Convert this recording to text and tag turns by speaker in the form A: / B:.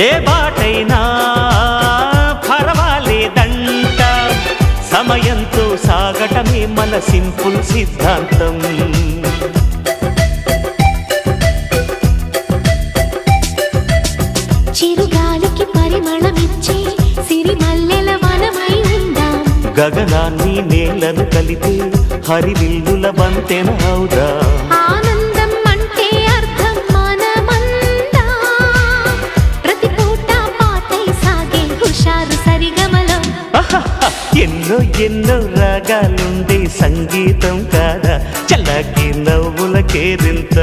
A: ఏ బాటైనా పర్వాలేదంట, సమయంతో సాగటమే మన సింపుల్ సిద్ధాంతం.
B: చిరుగాలికి పరిమళమిచ్చే సిరిమల్లెల వనమై ఉందాం,
A: గగనాన్ని నేలను కలిపే హరివిల్లుల బంతెన అవుదాం.
B: ఆనందం అంటే అర్థం మనమందా, ప్రతి పూట పాటై సాగే హుషారు సరిగమలో.
A: ఎన్నో ఎన్నో రాగాలుండే సంగీతం కాదా, చల్లకి నవ్వుల కేరింత.